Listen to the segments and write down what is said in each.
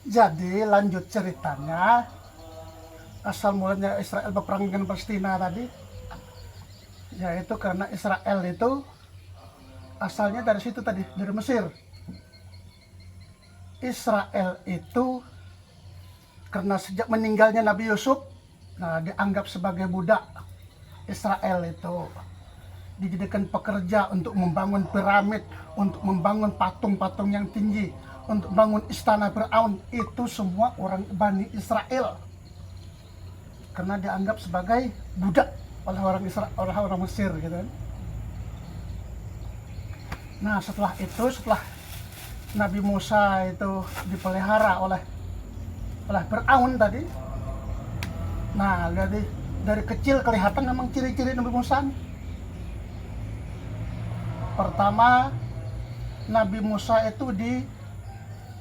Jadi lanjut ceritanya, asal mulanya Israel berperang dengan Palestina tadi, yaitu karena Israel itu asalnya dari situ tadi, dari Mesir. Israel itu karena sejak meninggalnya Nabi Yusuf, nah dianggap sebagai budak. Israel itu dijadikan pekerja untuk membangun piramid, untuk membangun patung-patung yang tinggi, untuk bangun istana Firaun. Itu semua orang Bani Israel karena dianggap sebagai budak oleh orang Israel, oleh orang Mesir gitu kan. Nah setelah Nabi Musa itu dipelihara oleh Firaun tadi. Nah dari kecil kelihatan memang ciri-ciri Nabi Musa. Pertama, Nabi Musa itu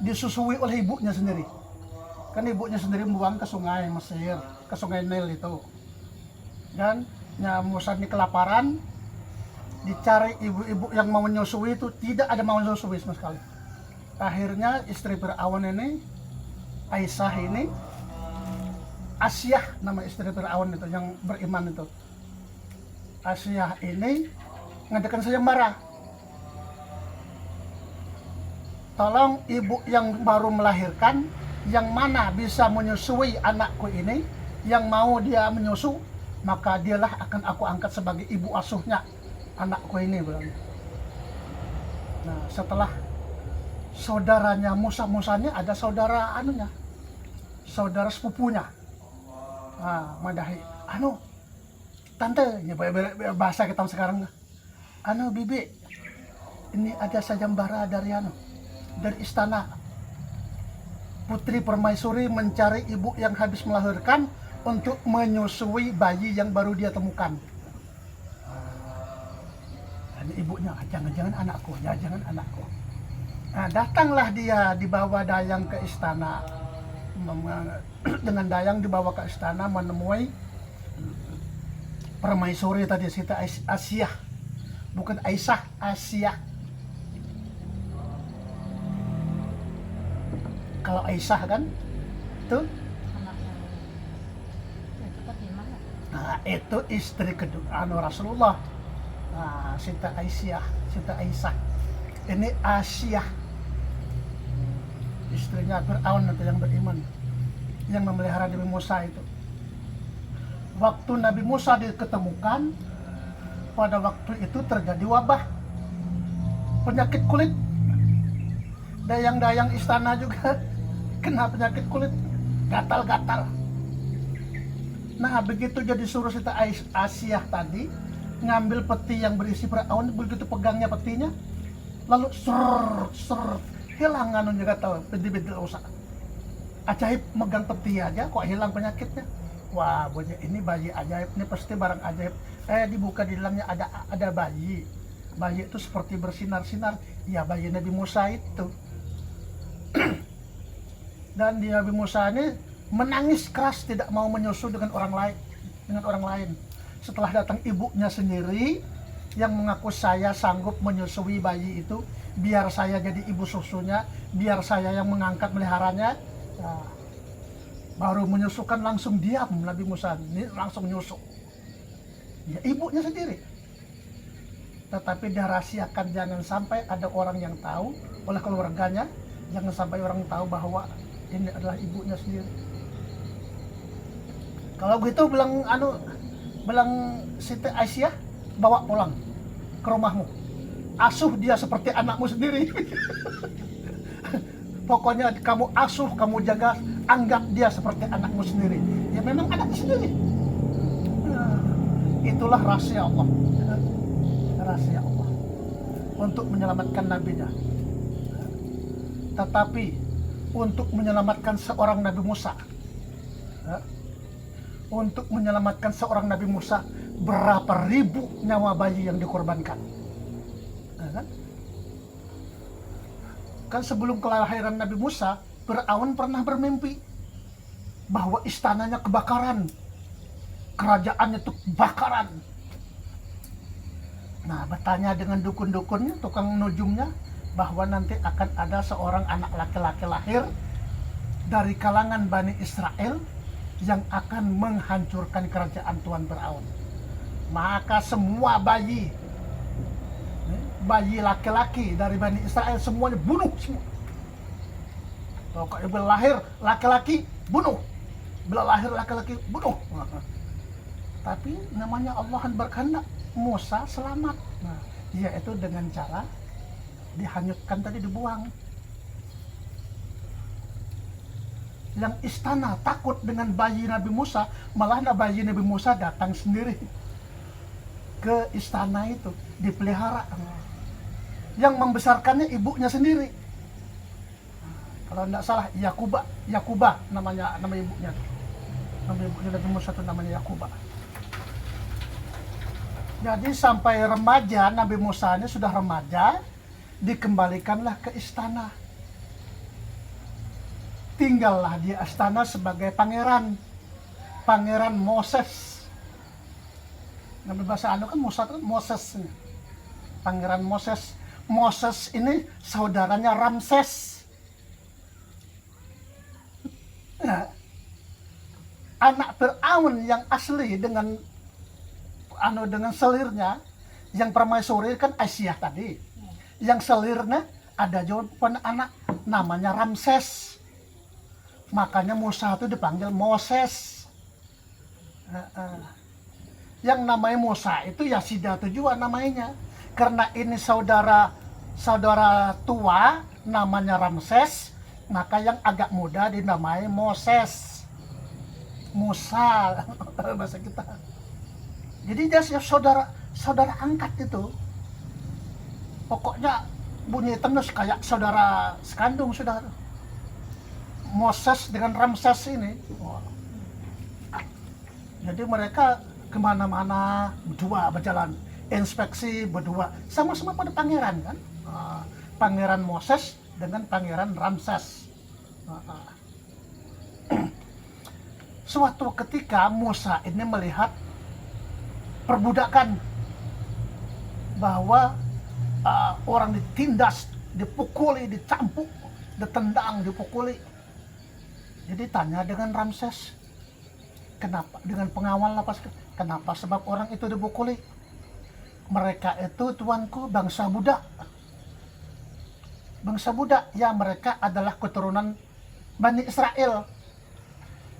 disusui oleh ibunya sendiri. Kan ibunya sendiri membuang ke sungai Mesir, ke sungai Nil itu. Dan Musa ini kelaparan, dicari ibu-ibu yang mau menyusui itu, tidak ada mau menyusui sama sekali. Akhirnya istri Firaun ini, Aisyah ini, Asyah nama istri Firaun itu yang beriman itu. Asyah ini ngadakan sayembara. Tolong ibu yang baru melahirkan, yang mana bisa menyusui anakku ini, yang mau dia menyusu, maka dialah akan aku angkat sebagai ibu asuhnya anakku ini. Nah setelah saudaranya Musanya ada saudara saudara sepupunya. Nah, madahi, tante, ya bahasa kita sekarang, bibi, ini ada sayembara dari istana. Putri Permaisuri mencari ibu yang habis melahirkan untuk menyusui bayi yang baru dia temukan. Dan ibunya, jangan anakku. Nah, datanglah dia dibawa dayang ke istana. Dengan dayang dibawa ke istana menemui Permaisuri tadi, Siti Asyah, bukan Aisyah, Asyah. Kalau Aisyah kan itu, nah itu istri kedua Rasulullah. Nah, Siti Aisyah. Ini Asyah, istrinya Firaun itu yang beriman, yang memelihara Nabi Musa itu. Waktu Nabi Musa diketemukan, pada waktu itu terjadi wabah penyakit kulit. Dayang-dayang istana juga kena penyakit kulit, gatal-gatal. Nah begitu jadi suruh Siti Asyah tadi ngambil peti yang berisi Firaun, begitu pegangnya petinya, lalu ser hilang gatal, binti-binti rusak. Ajaib, megang peti aja kok hilang penyakitnya. Wah, ini bayi ajaib, ini pasti barang ajaib. Dibuka, di dalamnya ada bayi. Bayi itu seperti bersinar-sinar. Ya, bayi Nabi Musa itu. Dan Nabi Musa ini menangis keras, tidak mau menyusu dengan orang lain. Setelah datang ibunya sendiri yang mengaku, saya sanggup menyusui bayi itu, biar saya jadi ibu susunya, biar saya yang mengangkat meliharanya. Nah, baru menyusukan langsung diam Nabi Musa ini, langsung nyusuk. Ya, ibunya sendiri. Tetapi dirahasiakan, jangan sampai ada orang yang tahu, oleh keluarganya, jangan sampai orang tahu bahwa ini adalah ibunya sendiri. Kalau gitu bilang Siti Aisyah, bawa pulang ke rumahmu, asuh dia seperti anakmu sendiri. Pokoknya kamu asuh, kamu jaga, anggap dia seperti anakmu sendiri. Ya memang anaknya sendiri. Nah, itulah rahasia Allah. Rahasia Allah untuk menyelamatkan nabinya. Tetapi untuk menyelamatkan seorang Nabi Musa, berapa ribu nyawa bayi yang dikorbankan. Kan sebelum kelahiran Nabi Musa, Firaun pernah bermimpi bahwa istananya kebakaran, kerajaannya itu kebakaran. Nah, bertanya dengan dukun-dukunnya, tukang nujumnya, bahwa nanti akan ada seorang anak laki-laki lahir dari kalangan Bani Israel yang akan menghancurkan kerajaan Tuan Firaun. Maka semua bayi laki-laki dari Bani Israel semuanya bunuh semua. Pokoknya bila lahir laki-laki bunuh, bila lahir laki-laki bunuh. Tapi namanya Allah berkehendak Musa selamat. Nah, yaitu dengan cara dihanyutkan tadi, dibuang. Yang istana takut dengan bayi Nabi Musa, malah bayi Nabi Musa datang sendiri ke istana itu, dipelihara. Yang membesarkannya ibunya sendiri. Kalau tidak salah Yakubah nama ibunya. Nama ibunya Nabi Musa itu namanya Yakubah. Jadi sampai remaja, Nabi Musa ini sudah remaja, dikembalikanlah ke istana. Tinggallah di istana sebagai pangeran Moses. Nabi bahasa kan Musa itu Moses. Pangeran Moses. Moses ini saudaranya Ramses. Nah, anak Firaun yang asli dengan selirnya, yang permaisuri kan Aisyah tadi. Yang selirnya ada juga anak namanya Ramses. Makanya Musa itu dipanggil Moses. Yang namanya Musa itu Yasida itu juga namanya. Karena ini saudara tua namanya Ramses, maka yang agak muda dinamai Moses. Musa bahasa kita. Jadi dia saudara angkat itu. Pokoknya bunyi tendus kayak saudara sekandung sudah. Moses dengan Ramses ini. Jadi mereka kemana-mana berdua berjalan, inspeksi berdua, sama-sama pada pangeran kan. Pangeran Moses dengan pangeran Ramses. Suatu ketika Musa ini melihat perbudakan, bahwa orang ditindas, dipukuli, dicampuk, ditendang, dipukuli. Jadi tanya dengan Ramses, kenapa, dengan pengawal lapas, kenapa sebab orang itu dipukuli? Mereka itu tuanku bangsa budak. Bangsa budak, ya mereka adalah keturunan Bani Israel.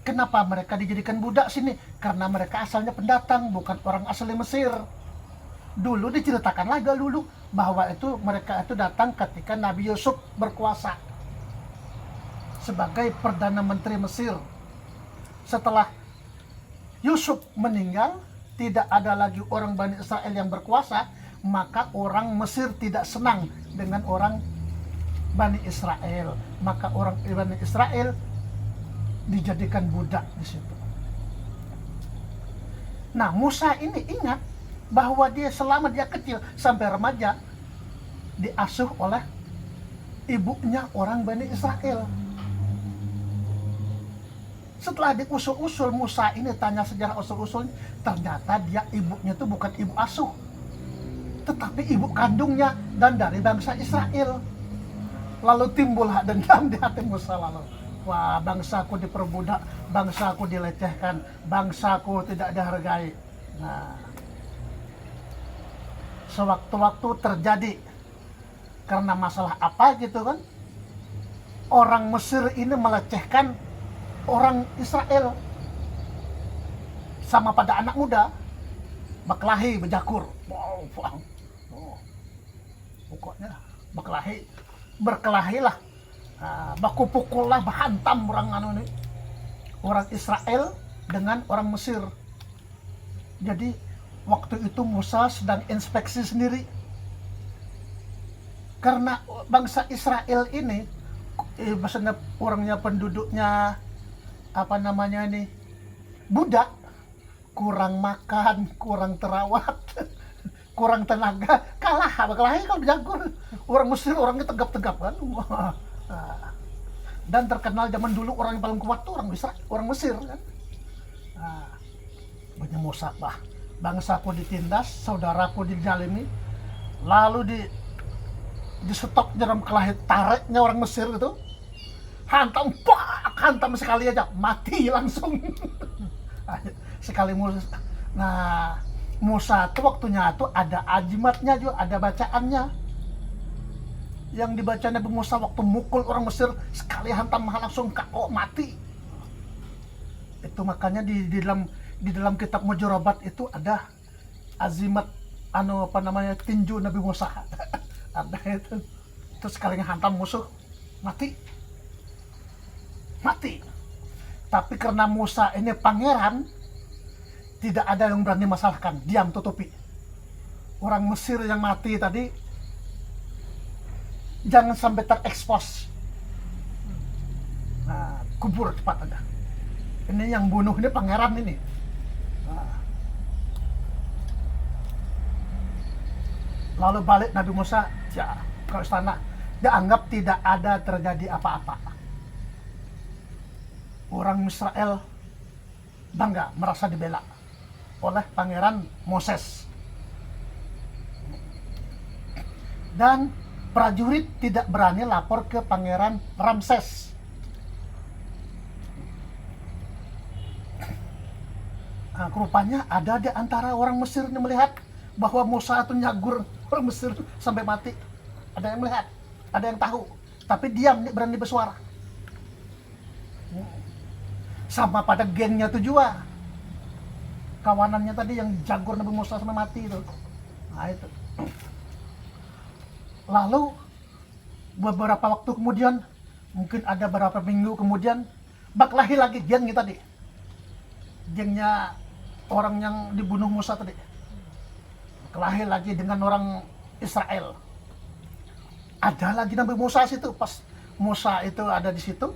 Kenapa mereka dijadikan budak sini? Karena mereka asalnya pendatang, bukan orang asli Mesir. Dulu diceritakan lagi dulu bahwa itu mereka itu datang ketika Nabi Yusuf berkuasa sebagai Perdana Menteri Mesir. Setelah Yusuf meninggal, tidak ada lagi orang Bani Israel yang berkuasa, maka orang Mesir tidak senang dengan orang Bani Israel. Maka orang Bani Israel dijadikan budak di situ. Nah, Musa ini ingat bahwa dia selama dia kecil sampai remaja diasuh oleh ibunya orang Bani Israel. Setelah diusul-usul, Musa ini tanya sejarah usul-usulnya, ternyata dia ibunya itu bukan ibu asuh, tetapi ibu kandungnya dan dari bangsa Israel. Lalu timbullah dendam di hati Musa, lalu, wah, bangsaku diperbudak, bangsaku dilecehkan, bangsaku tidak dihargai. Nah, sewaktu-waktu terjadi karena masalah apa gitu kan, orang Mesir ini melecehkan orang Israel sama pada anak muda, berkelahi, berjakur, pokoknya berkelahilah, baku pukullah, bahantam orang Israel dengan orang Mesir. Jadi waktu itu Musa sedang inspeksi sendiri, karena bangsa Israel ini, maksudnya orangnya, penduduknya budak, kurang makan, kurang terawat, kurang tenaga, kalah berkelahi kalau berjagur. Orang Mesir orangnya tegap-tegap kan. Dan terkenal zaman dulu orang yang paling kuat tuh orang Mesir kan. Banyak Musa, bangsaku ditindas, saudaraku dijalimi, lalu di stop dalam kelahi, tariknya orang Mesir itu, hantam sekali aja mati langsung. Sekali Musa. Nah, Musa tuh waktunya tuh ada ajimatnya juga, ada bacaannya. Yang dibaca Nabi Musa waktu mukul orang Mesir, sekali hantam langsung KO mati. Itu makanya di dalam kitab Mujarabat itu ada azimat tinju Nabi Musa. Ada itu. Terus sekali hantam musuh mati. Tapi karena Musa ini pangeran, tidak ada yang berani masalahkan, diam tutupi. Orang Mesir yang mati tadi jangan sampai terekspos. Nah, kubur cepat aja. Ini yang bunuh ini pangeran ini. Nah. Lalu balik Nabi Musa ke istana, dianggap tidak ada terjadi apa-apa. Orang Israel bangga, merasa dibela oleh pangeran Moses. Dan prajurit tidak berani lapor ke pangeran Ramses. Nah, rupanya ada di antara orang Mesir yang melihat bahwa Musa itu nyagur orang Mesir sampai mati. Ada yang melihat, ada yang tahu, tapi diam, berani bersuara. Sama pada gengnya itu juga, kawanannya tadi yang jagur Nabi Musa sampai mati itu. Nah itu. Lalu beberapa waktu kemudian, mungkin ada beberapa minggu kemudian, baklahi lagi gengnya tadi. Gengnya orang yang dibunuh Musa tadi. Baklahi lagi dengan orang Israel. Ada lagi Nabi Musa situ, pas Musa itu ada di situ,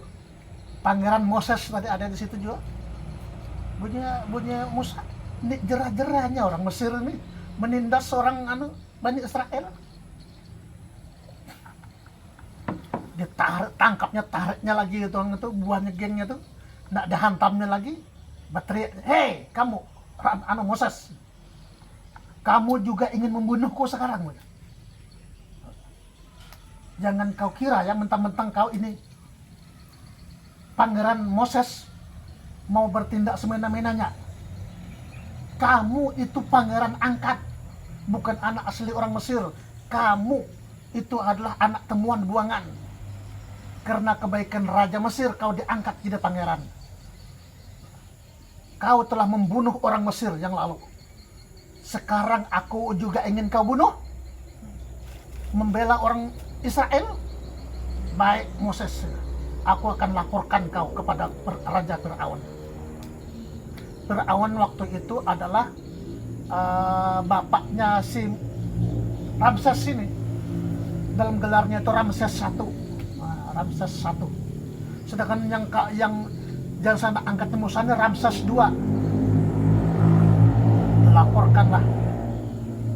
pangeran Moses tadi ada di situ juga. Bunyi Musa, ini jerah-jerahnya orang Mesir ini menindas seorang Bani Israel. Tangkapnya, tariknya lagi itu orang itu, buahnya gengnya itu, nggak dihantamnya lagi, berteriak, hei kamu, Moses, kamu juga ingin membunuhku sekarang? Jangan kau kira ya mentang-mentang kau ini pangeran Moses mau bertindak semena-menanya. Kamu itu pangeran angkat, bukan anak asli orang Mesir. Kamu itu adalah anak temuan buangan. Karena kebaikan Raja Mesir, kau diangkat jadi pangeran. Kau telah membunuh orang Mesir yang lalu. Sekarang aku juga ingin kau bunuh. Membela orang Israel. Baik Moses, aku akan laporkan kau kepada Raja Fir'aun. Fir'aun waktu itu adalah bapaknya si Ramses ini. Dalam gelarnya itu Ramses I. Ramses I. Sedangkan yang jangan sampai angkatnya Musa ini Ramses II. Dilaporkanlah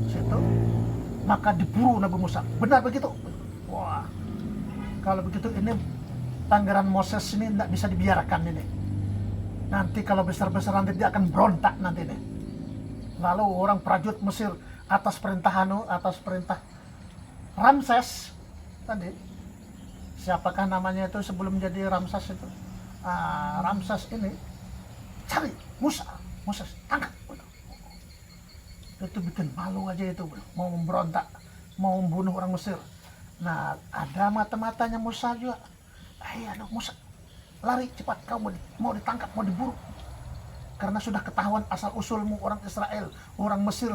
situ, maka diburu Nabi Musa. Benar begitu? Wah, kalau begitu ini pangeran Moses ini tidak bisa dibiarkan ini. Nanti kalau besar-besar nanti dia akan berontak nanti nih. Lalu orang prajurit Mesir atas perintah Ramses tadi, siapakah namanya itu sebelum jadi Ramses itu? Ramses ini cari Moses tangkap. Itu bikin malu aja itu, mau memberontak, mau membunuh orang Mesir. Nah, ada mata-matanya Musa juga. Ayo Musa, lari cepat, kau mau ditangkap, mau diburu. Karena sudah ketahuan asal usulmu orang Israel, orang Mesir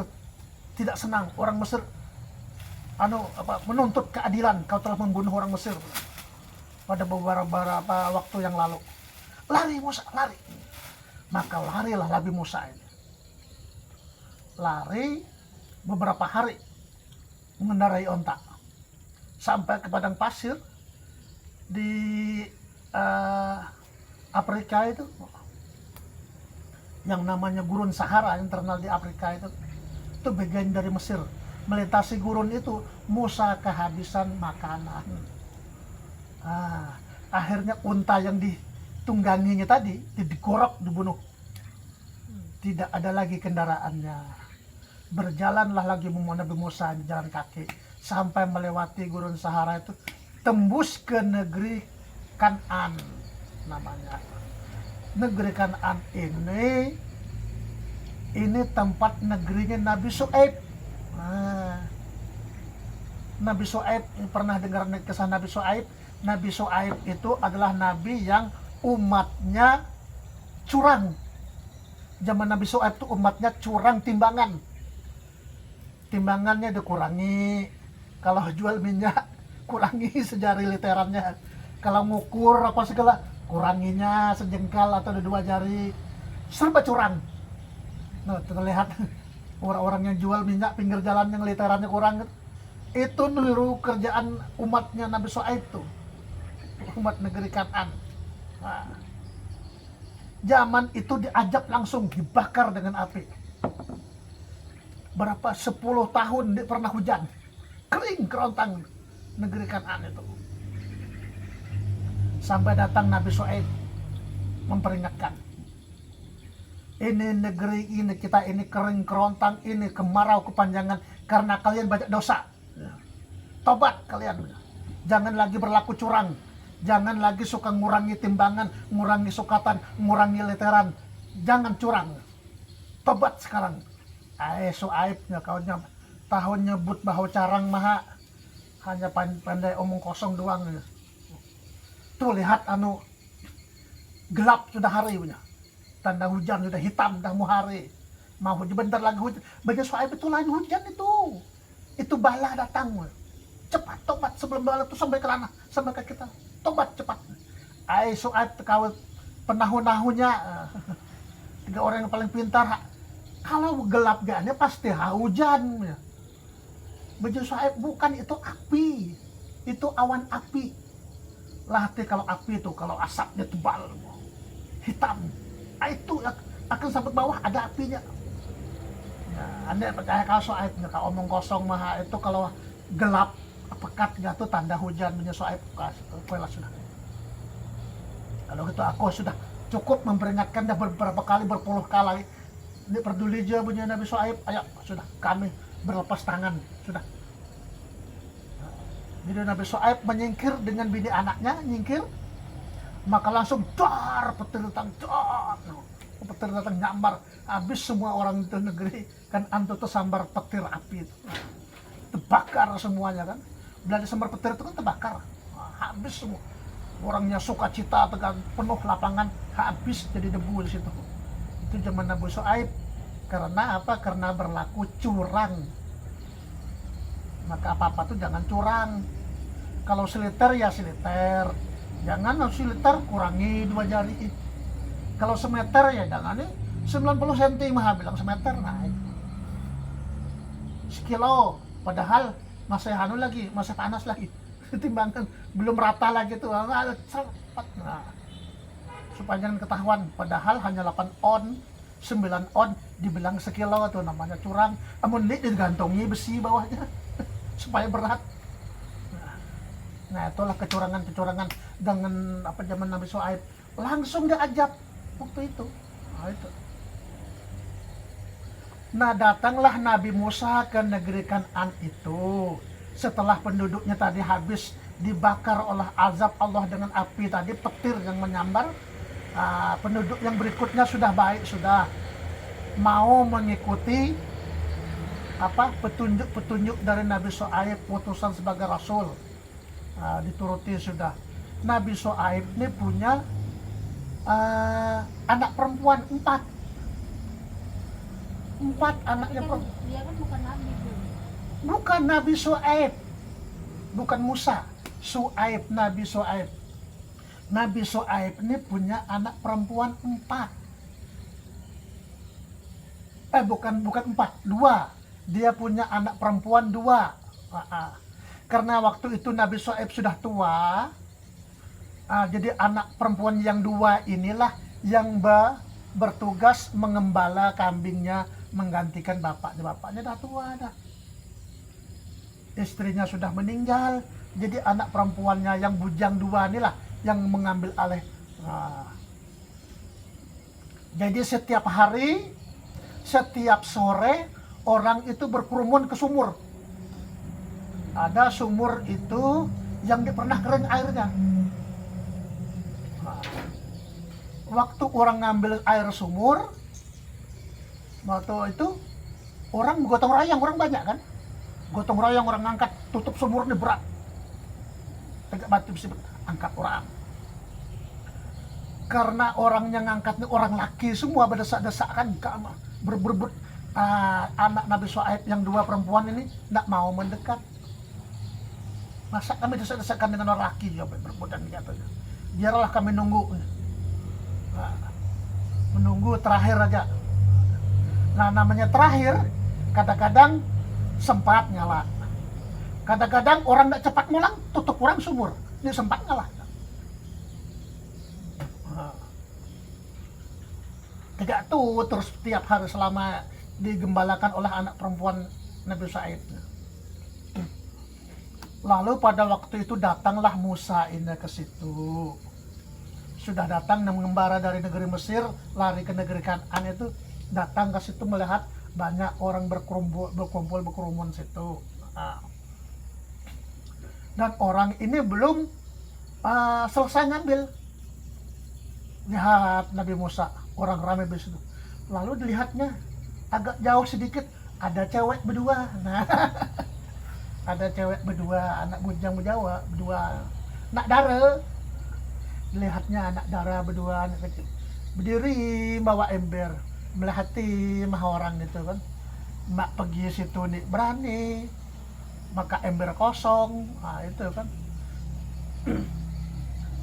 tidak senang, orang Mesir menuntut keadilan, kau telah membunuh orang Mesir pada beberapa waktu yang lalu. Lari Musa, lari. Maka larilah Nabi Musa ini. Lari beberapa hari mengendarai onta sampai ke padang pasir di Afrika itu, yang namanya gurun Sahara yang terkenal di Afrika itu bagian dari Mesir. Melintasi gurun itu Musa kehabisan makanan. Akhirnya unta yang ditungganginya tadi digorok, dibunuh. Tidak ada lagi kendaraannya. Berjalanlah lagi Nabi Musa di jalan kaki sampai melewati gurun Sahara itu, tembus ke negeri Kan'an namanya. Negeri Kan'an ini tempat negerinya Nabi Syuaib. Nabi Syuaib, pernah dengar kisah Nabi Syuaib? Nabi Syuaib itu adalah nabi yang umatnya curang. Zaman Nabi Syuaib itu umatnya curang timbangan. Timbangannya dikurangi. Kalau jual minyak, kurangi sejari literannya. Kalau ngukur apa segala, kuranginya sejengkal atau 2 jari. Serba curang. Nah, terlihat orang-orang yang jual minyak pinggir jalan yang literannya kurang. Itu niru kerjaan umatnya Nabi Syuaib tuh. Umat negeri Kan'an. Nah, zaman itu diajab langsung, dibakar dengan api. Berapa 10 tahun tidak pernah hujan. Kering kerontang negeri Kan'an itu. Sampai datang Nabi Syuaib memperingatkan. Ini negeri ini, kita ini kering kerontang, ini kemarau kepanjangan karena kalian banyak dosa. Tobat kalian. Jangan lagi berlaku curang. Jangan lagi suka ngurangi timbangan, ngurangi sukatan, ngurangi literan. Jangan curang. Tobat sekarang. Syuaibnya kaunya tahun nyebut bahwa carang maha hanya pandai omong kosong doang. Tuh lihat gelap sudah hari punya. Tanda hujan sudah hitam, dah mau hari. Mau hujan bentar lagi hujan. Bagi Syuaib itu lain hujan itu. Itu bala datang. Cepat tobat sebelum bala itu sampai ke ranah, sampai ke kita. Tobat cepat. Syuaib kau penahu-nahunya 3 orang yang paling pintar. Kalau gelap gaknya pasti hujan. Bagi Syuaib bukan itu api. Itu awan api. Latih kalau api itu, kalau asapnya tebal, hitam. Itu akan sampai bawah ada apinya. Ya, Anda percaya kalau Syuaib, kalau omong kosong maha itu kalau gelap pekat jatuh tanda hujan punya Syuaib sudah. Kalau gitu aku sudah cukup memperingatkan dah beberapa kali, berpuluh kali. Ini peduli aja punya Nabi Syuaib. Ayo sudah kami berlepas tangan sudah. Jadi Nabi Syuaib menyingkir dengan bini anaknya, nyingkir. Maka langsung dar petir datang nyambar, habis semua orang itu negeri kan tuh sambar petir api itu, terbakar semuanya kan. Bila disambar petir itu kan terbakar, habis semua orangnya sukacita tegang penuh lapangan, habis jadi debu di situ. Itu zaman Nabi Syuaib. Karena apa? Karena berlaku curang. Maka apa-apa tuh jangan curang. Kalau siliter ya siliter. Jangan siliter kurangi 2 jari. Kalau semeter ya jangan 90 cm mah bilang semeter. Nah itu. Sekilo padahal masih lagi, masih panas lagi. Timbangan belum rata lagi tuh. Nah, supaya jangan ketahuan padahal hanya 8 on, 9 on dibilang sekilo tuh namanya curang. Amun digantongi besi bawahnya supaya berat. Nah itulah kecurangan-kecurangan dengan zaman Nabi Syuaib. Langsung diajab waktu itu. Nah datanglah Nabi Musa ke negeri Kan'an itu. Setelah penduduknya tadi habis dibakar oleh azab Allah dengan api tadi, petir yang menyambar. Penduduk yang berikutnya sudah baik, sudah mau mengikuti petunjuk-petunjuk dari Nabi Syuaib, putusan sebagai rasul. Dituruti sudah. Nabi Syuaib ini punya anak perempuan 4 anaknya perempuan. Dia kan bukan nabi tuh. Bukan Nabi Syuaib, bukan Musa. Syuaib, Nabi Syuaib. Nabi Syuaib ini punya anak perempuan 4. Bukan 4, 2. Dia punya anak perempuan 2. Karena waktu itu Nabi Syuaib sudah tua, jadi anak perempuan yang 2 inilah yang bertugas mengembala kambingnya, menggantikan bapaknya. Bapaknya dah tua dah. Istrinya sudah meninggal, jadi anak perempuannya yang bujang 2 inilah yang mengambil alih. Jadi setiap hari, setiap sore orang itu berkerumun ke sumur. Ada sumur itu yang pernah kering airnya. waktu orang ngambil air sumur, waktu itu orang gotong royong, orang banyak kan, gotong royong orang ngangkat tutup sumur ini berat, tegak batu bisa angkat orang. Karena orangnya ngangkatnya orang laki semua berdesak-desakan berebut anak Nabi Shu'aib yang 2 perempuan ini tidak mau mendekat. Masa kami desak-desakan dengan orang laki juga berebut dan katanya. Biarlah kami nunggu. Menunggu terakhir aja. Nah namanya terakhir kadang-kadang sempat nyala. Kadang-kadang orang tidak cepat mulang tutup orang sumur. Ini sempat nyala. Tidak tuh terus tiap hari selama digembalakan oleh anak perempuan Nabi Shu'aib. Lalu pada waktu itu datanglah Musa ini ke situ. Sudah datang dan mengembara dari negeri Mesir lari ke negeri Kan'an itu, datang ke situ melihat banyak orang berkumpul berkerumun situ. Dan orang ini belum selesai ngambil. Lihat Nabi Musa, orang ramai di situ. Lalu dilihatnya agak jauh sedikit ada cewek berdua. Nah, ada cewek berdua, anak bujang Jawa berdua, nak dara. Dilihatnya anak dara berdua, anak kecil. Berdiri bawa ember, melihati mah orang itu kan. Mak pergi situ nih berani, maka ember kosong, itu kan.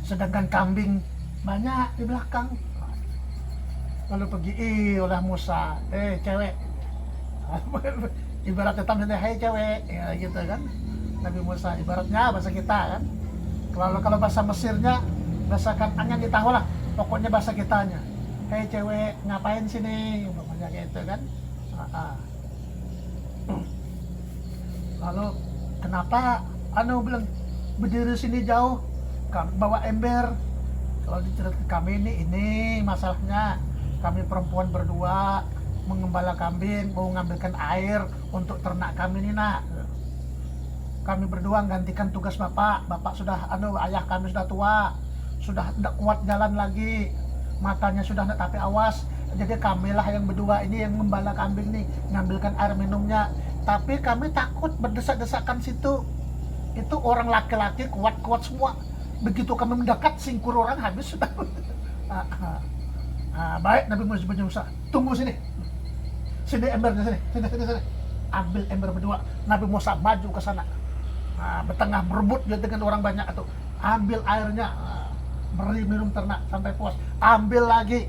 Sedangkan kambing banyak di belakang. Lalu pergi oleh Musa, cewek. Ibaratnya tampilnya, hai cewek, ya gitu kan. Nabi Musa ibaratnya bahasa kita kan. Kalau bahasa Mesirnya, bahasa Kan'annya ditahu lah. Pokoknya bahasa kitanya. Hei cewek, ngapain sini? Umpamanya gitu kan. Lalu kenapa bilang berdiri sini jauh, bawa ember. Kalau diceritakan kami ini masalahnya, kami perempuan berdua mengembala kambing, mau mengambilkan air untuk ternak kami ini nak. Kami berdua menggantikan tugas bapak sudah ayah kami sudah tua, sudah tidak kuat jalan lagi, matanya sudah tidak tapi awas. Jadi kamilah yang berdua ini yang mengembala kambing nih, ngambilkan air minumnya. Tapi kami takut berdesak-desakan situ. Itu orang laki-laki kuat-kuat semua. Begitu kami mendekat, singkur orang habis sudah. Baik Nabi Musa, tunggu sini. Sini embernya sini. Ambil ember berdua. Nabi Musa maju ke sana. Bertengah berebut dia dengan orang banyak itu. Ambil airnya, beri minum ternak sampai puas. Ambil lagi,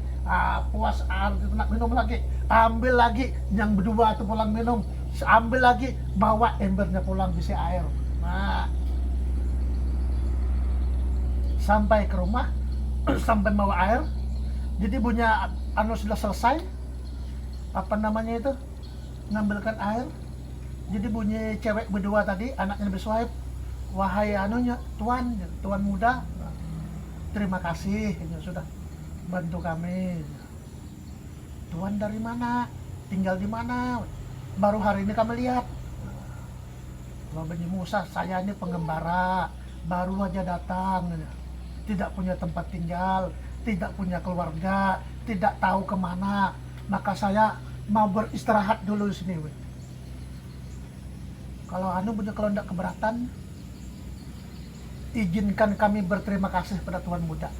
puas air ternak minum lagi. Ambil lagi, yang berdua itu pulang minum. Ambil lagi, bawa embernya pulang isi air. Sampai ke rumah, sampai bawa air. Jadi punya sudah selesai, itu ngambilkan air. Jadi bunyi cewek berdua tadi, anaknya Nabi Shu'aib, wahai tuan muda, terima kasih sudah bantu kami. Tuan dari mana? Tinggal di mana? Baru hari ini kami lihat. Nabi Musa, saya ini pengembara, baru aja datang, tidak punya tempat tinggal, tidak punya keluarga, tidak tahu kemana, maka saya mau beristirahat dulu di sini. Kalau tidak keberatan, izinkan kami berterima kasih pada Tuan muda.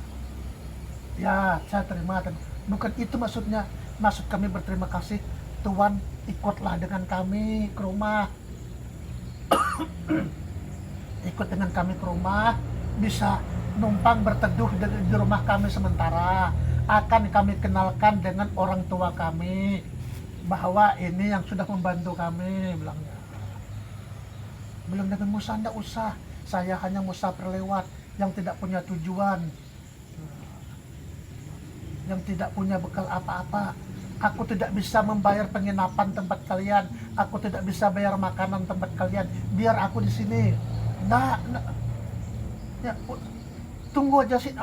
Ya, saya terima. Bukan itu maksudnya. Maksud kami berterima kasih, Tuan ikutlah dengan kami ke rumah. Ikut dengan kami ke rumah, bisa numpang berteduh di rumah kami sementara. Akan kami kenalkan dengan orang tua kami bahwa ini yang sudah membantu kami, bilangnya. Bilang Nabi Musa, tidak usah, saya hanya musafir lewat yang tidak punya tujuan, yang tidak punya bekal apa-apa. Aku tidak bisa membayar penginapan tempat kalian, aku tidak bisa bayar makanan tempat kalian, biar aku di sini. Nah, ya, tunggu aja sih,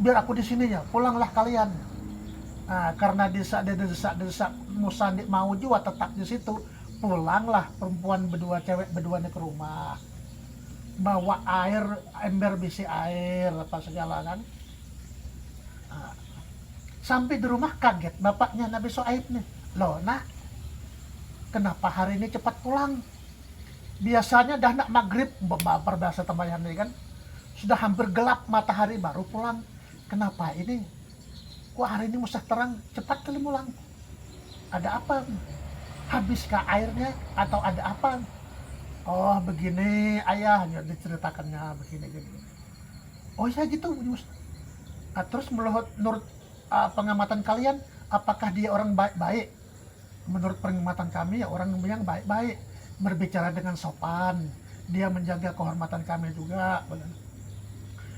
biar aku di sini ya, pulanglah kalian. Karena desak Musa mau juga tetap di situ. Pulanglah perempuan berdua, cewek berdua ke rumah, bawa air, ember bisi air, apa segala kan. Sampai di rumah kaget bapaknya Nabi Shu'aib nih. Loh nak, kenapa hari ini cepat pulang? Biasanya dah nak maghrib, baper biasa tambahan nih kan. Sudah hampir gelap matahari baru pulang. Kenapa ini? Kok hari ini musah terang, cepat kali pulang? Ada apa? Habiskah airnya atau ada apa? Oh begini ayah, diceritakannya begini. Oh ya gitu. Terus menurut pengamatan kalian, apakah dia orang baik-baik? Menurut pengamatan kami ya orang yang baik-baik, berbicara dengan sopan, dia menjaga kehormatan kami juga.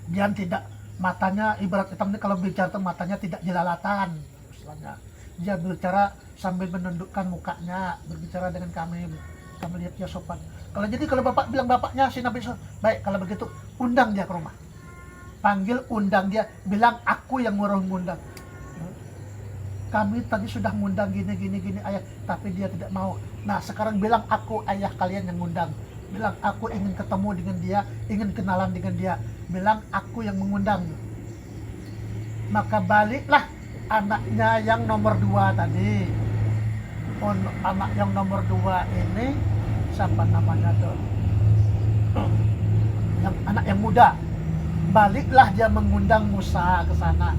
Dia tidak, matanya ibarat hitam ini kalau bicara itu matanya tidak jelalatan, istilahnya. Dia berbicara sambil menundukkan mukanya, berbicara dengan kami lihat dia sopan. Kalau bapak bilang bapaknya si Nabi baik, kalau begitu undang dia ke rumah, panggil, undang dia, bilang aku yang ngundang. Kami tadi sudah ngundang gini ayah, tapi dia tidak mau. Nah sekarang bilang aku ayah kalian yang ngundang, bilang aku ingin ketemu dengan dia, ingin kenalan dengan dia, bilang aku yang mengundang. Maka baliklah anaknya yang nomor 2 tadi. Anak yang nomor 2 ini siapa namanya tuh? Anak yang muda. Baliklah dia mengundang Musa ke sana.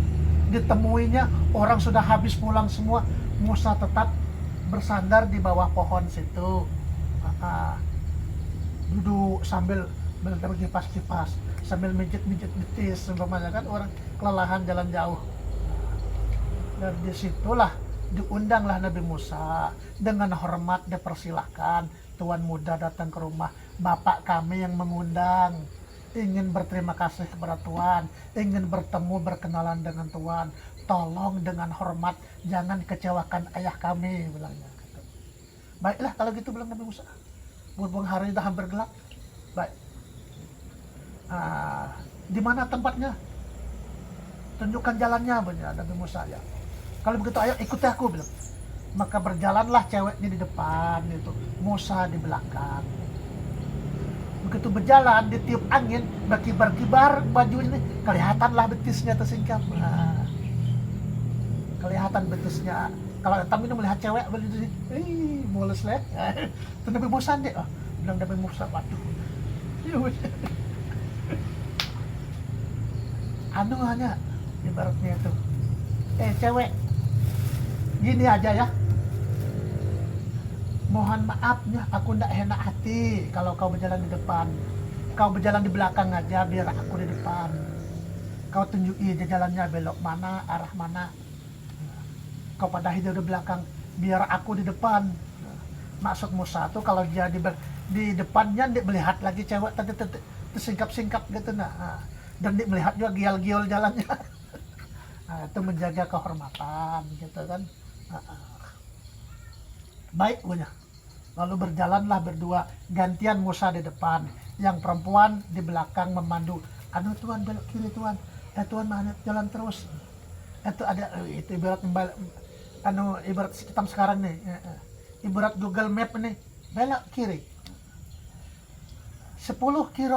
Ditemuinya orang sudah habis pulang semua. Musa tetap bersandar di bawah pohon situ. Duduk sambil berkipas-kipas, sambil mijit betis, umpamanya kan orang kelelahan jalan jauh. Dan disitulah diundanglah Nabi Musa dengan hormat, dipersilahkan, tuan muda datang ke rumah, bapak kami yang mengundang, ingin berterima kasih kepada Tuhan, ingin bertemu berkenalan dengan Tuhan, tolong dengan hormat jangan kecewakan ayah kami, bilangnya. Baiklah kalau gitu, bilang Nabi Musa. Berhubung hari sudah hampir gelap, baik. Di mana tempatnya? Tunjukkan jalannya, benar Nabi Musa ya. Kalau begitu ayo ikuti aku, bilang. Maka berjalanlah ceweknya di depan itu, Musa di belakang. Begitu berjalan, ditiup angin, berkibar-kibar baju ini, kelihatanlah betisnya tersingkap. Kelihatan betisnya. Kalau hitam ini melihat cewek begitu, mulus lah. Itu Nabi Musa deh, bilang Nabi Musa, waduh. Anu hanya ibaratnya itu, cewek, gini aja ya. Mohon maafnya, aku ndak enak hati kalau kau berjalan di depan. Kau berjalan di belakang aja, biar aku di depan. Kau tunjuki aja jalannya, belok mana, arah mana. Kau padahi dia di belakang, biar aku di depan. Maksud Musa tuh kalau dia di depannya, dia melihat lagi cewek tadi tersingkap-singkap gitu. Dan dia melihat juga gial-gial jalannya. Itu menjaga kehormatan gitu kan. Baik punya. Lalu berjalanlah berdua, gantian Musa di depan, yang perempuan di belakang memandu. Anu Tuhan, belok kiri Tuhan. Tuhan mana jalan terus. Itu ada itu ibarat ibarat kita sekarang nih. Ibarat Google Map nih, belok kiri. 10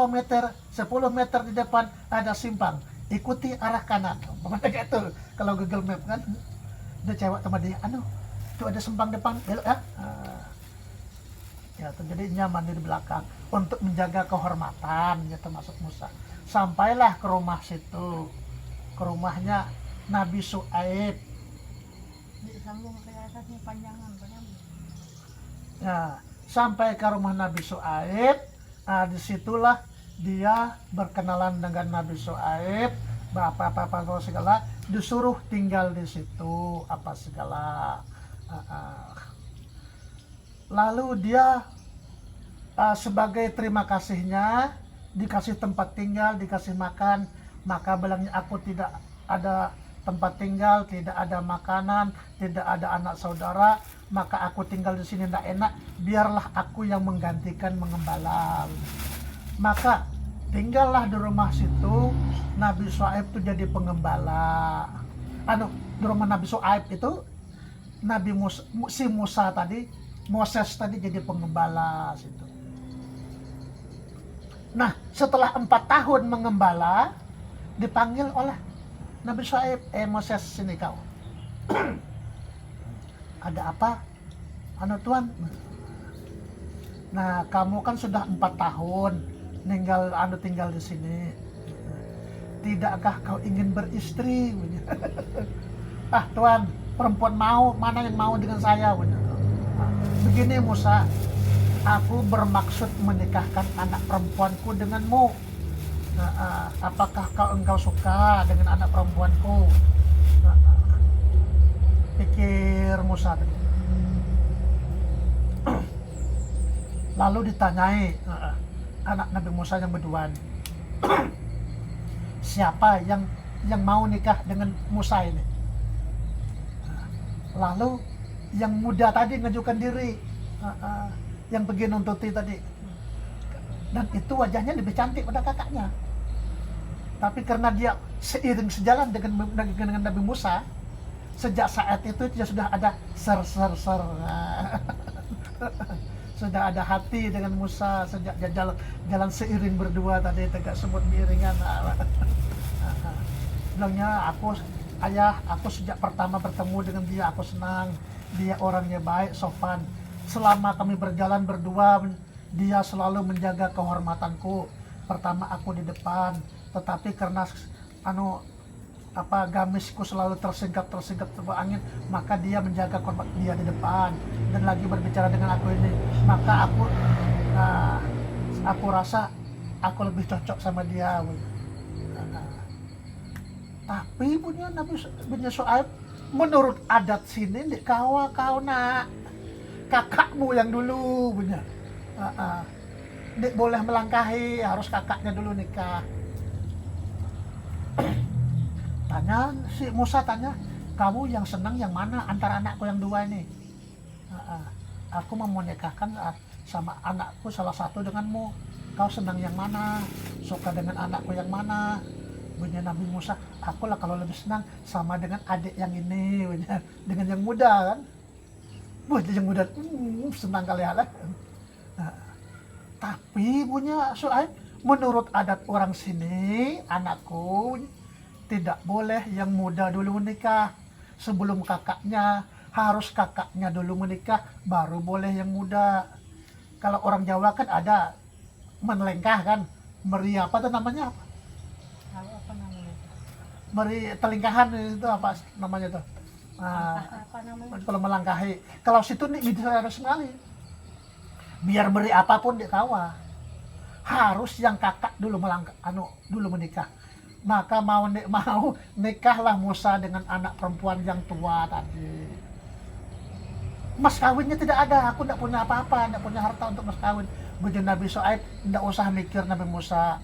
meter di depan ada simpang. Ikuti arah kanan. Bagaimana gitu kalau Google Map kan. Ada cewek sama dia, itu ada simpang depan, belok ya. Ya, jadi nyaman di belakang untuk menjaga kehormatan, gitu maksud Musa. Sampailah ke rumah situ, ke rumahnya Nabi Shu'aib. Ya, sampai ke rumah Nabi Shu'aib. Disitulah dia berkenalan dengan Nabi Shu'aib, apa segala, disuruh tinggal di situ apa segala. Lalu dia sebagai terima kasihnya dikasih tempat tinggal, dikasih makan. Maka bilangnya, aku tidak ada tempat tinggal, tidak ada makanan, tidak ada anak saudara, maka aku tinggal di sini tidak enak, biarlah aku yang menggantikan mengembala. Maka tinggallah di rumah situ Nabi Shu'aib itu jadi pengembala. Di rumah Nabi Shu'aib itu Nabi Musa, si Musa tadi, Moses tadi jadi pengembala situ. Nah, setelah 4 tahun mengembala, dipanggil oleh Nabi Shu'aib, Moses, sini kau. Ada apa? Anu Tuhan, nah kamu kan sudah 4 tahun tinggal di sini. Tidakkah kau ingin beristri? Ah Tuhan, perempuan mana yang mau dengan saya? Begini Musa, aku bermaksud menikahkan anak perempuanku denganmu. Apakah engkau suka dengan anak perempuanku? Pikir Musa tadi. Lalu ditanyai anak Nabi Musa yang berdua, siapa yang mau nikah dengan Musa ini? Lalu yang muda tadi ngajukan diri, yang pergi nuntuti tadi, dan itu wajahnya lebih cantik pada kakaknya. Tapi karena dia seiring sejalan dengan Nabi Musa, sejak saat itu dia sudah ada ser. Sudah ada hati dengan Musa sejak jalan seiring berdua tadi, tegak sebut biringan. Bilangnya, aku sejak pertama bertemu dengan dia, aku senang. Dia orangnya baik, sopan. Selama kami berjalan berdua, dia selalu menjaga kehormatanku. Pertama aku di depan, tetapi karena gamisku selalu tersingkap terbawa angin, maka dia menjaga kehormat dia di depan. Dan lagi berbicara dengan aku ini, maka aku rasa aku lebih cocok sama dia. Tapi punya Nabi Shu'aib, menurut adat sini kau nak kakakmu yang dulu punya. Dik boleh melangkahi, harus kakaknya dulu nikah. Tanya si Musa, kamu yang senang yang mana antara anakku yang dua ini? Aku mau menikahkan sama anakku salah satu denganmu. Kau senang yang mana? Suka dengan anakku yang mana? Bunyi Nabi Musa, aku lah kalau lebih senang sama dengan adik yang ini, dengan yang muda kan? Yang muda, senang kali ya. Tapi punya Shu'aib, menurut adat orang sini, anakku tidak boleh yang muda dulu menikah. Sebelum kakaknya, harus kakaknya dulu menikah, baru boleh yang muda. Kalau orang Jawa kan ada menelengkah kan, meri apa tuh namanya? Apa namanya? Meri telingkahan itu apa namanya tuh? Apa namanya? Kalau melangkahi. Kalau situ nih bisa sekali. Biar meri apapun di kawah, harus yang kakak dulu dulu menikah. Maka mau nikahlah Musa dengan anak perempuan yang tua tadi. Mas kawinnya tidak ada, aku tidak punya apa-apa, tidak punya harta untuk mas kawin. Bunyi Nabi Shu'aib, tidak usah mikir Nabi Musa.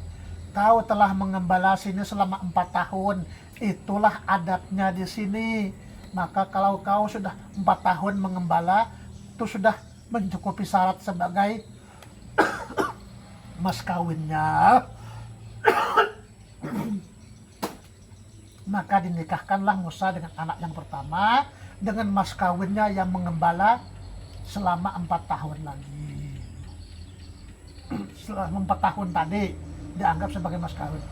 Kau telah mengembala sini selama 4 tahun, itulah adatnya di sini. Maka kalau kau sudah 4 tahun mengembala, itu sudah mencukupi syarat sebagai mas kawinnya. Maka dinikahkanlah Musa dengan anak yang pertama dengan mas kawinnya yang mengembala selama 4 tahun lagi. Selama 4 tahun tadi dianggap sebagai mas kawin.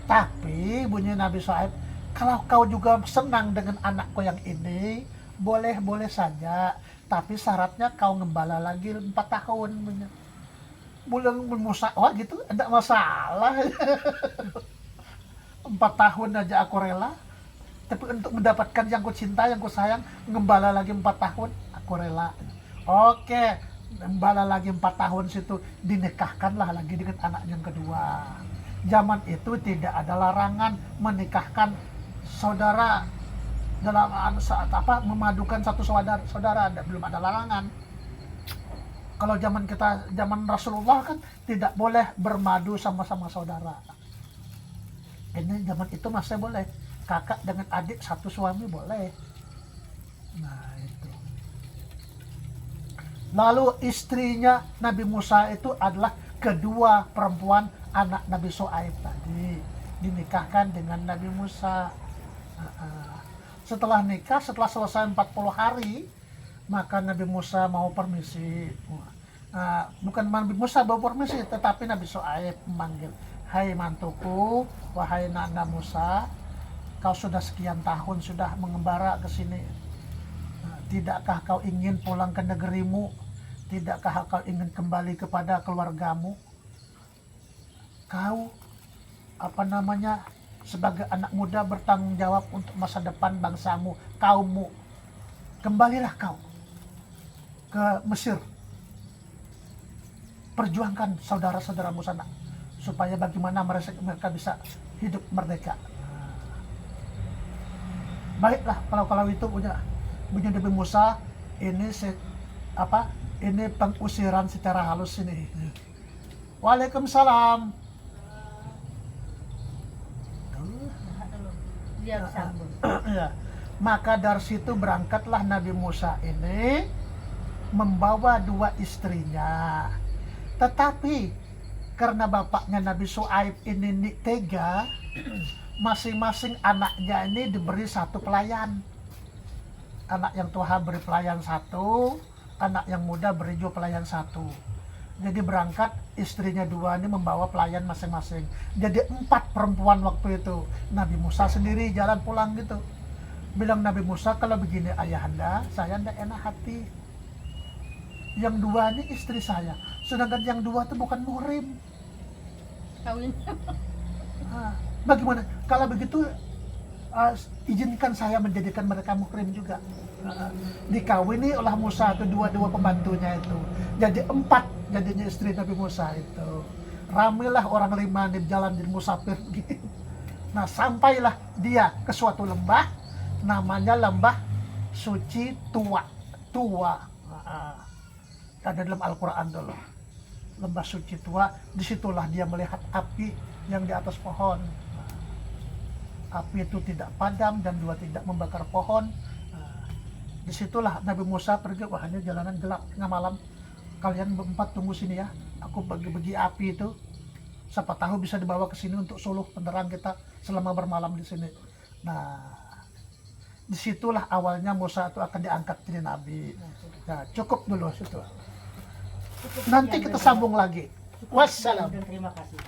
Tapi bunyi Nabi Shu'aib, kalau kau juga senang dengan anakku yang ini, boleh saja, tapi syaratnya kau ngembala lagi 4 tahun. Bulan Musa, gitu, ada masalah. 4 tahun aja aku rela, tapi untuk mendapatkan yang ku cinta, yang ku sayang, ngembala lagi 4 tahun, aku rela. Oke, ngembala lagi 4 tahun situ, dinikahkanlah lagi dengan anak yang kedua. Zaman itu tidak ada larangan menikahkan saudara dalam saat memadukan satu saudara, belum ada larangan. Kalau zaman Rasulullah kan tidak boleh bermadu sama-sama saudara. Ini zaman itu masih boleh, kakak dengan adik satu suami boleh. Nah itu. Lalu istrinya Nabi Musa itu adalah kedua perempuan anak Nabi Shu'aib tadi, dinikahkan dengan Nabi Musa. Setelah nikah, setelah selesai 40 hari, maka Nabi Musa mau permisi. Bukan Nabi Musa mau permisi, tetapi Nabi Shu'aib memanggil, hai mantuku, wahai Nanda Musa, kau sudah sekian tahun sudah mengembara ke sini. Tidakkah kau ingin pulang ke negerimu? Tidakkah kau ingin kembali kepada keluargamu? Kau sebagai anak muda bertanggung jawab untuk masa depan bangsamu, kaummu. Kembalilah kau ke Mesir. Perjuangkan saudara-saudaramu sana supaya bagaimana mereka bisa hidup merdeka. Baiklah, kalau itu punya Nabi Musa, ini ini pengusiran secara halus ini. Waalaikumsalam. Dia sambung. Ya. Maka dari situ berangkatlah Nabi Musa ini membawa 2 istrinya. Tetapi karena bapaknya Nabi Shu'aib ini tega, masing-masing anaknya ini diberi 1 pelayan. Anak yang tua beri pelayan 1, anak yang muda beri juga pelayan 1. Jadi berangkat istrinya 2 ini membawa pelayan masing-masing. Jadi 4 perempuan waktu itu. Nabi Musa sendiri jalan pulang gitu. Bilang Nabi Musa, kalau begini ayahanda, saya tidak enak hati. Yang 2 ini istri saya, sedangkan yang 2 itu bukan muhrim. Kawin. Bagaimana? Kalau begitu izinkan saya menjadikan mereka muhrim juga. Dikawini oleh Musa itu 2 pembantunya itu. Jadi 4 jadinya istri Nabi Musa itu. Ramailah orang 5 di jalan di musafir gitu. Nah, sampailah dia ke suatu lembah, namanya lembah suci tua. Ada dalam Al-Quran dulu. Lembah suci tua, disitulah dia melihat api yang di atas pohon. Api itu tidak padam dan juga tidak membakar pohon. Disitulah Nabi Musa pergi, wah ini jalanan gelap tengah malam. Kalian berempat tunggu sini ya, aku bagi-bagi api itu. Siapa tahu bisa dibawa ke sini untuk suluh penerang kita selama bermalam di sini. Nah, disitulah awalnya Musa itu akan diangkat jadi nabi. Nah, cukup dulu situ. Nanti kita sambung lagi. Wassalam. Terima kasih.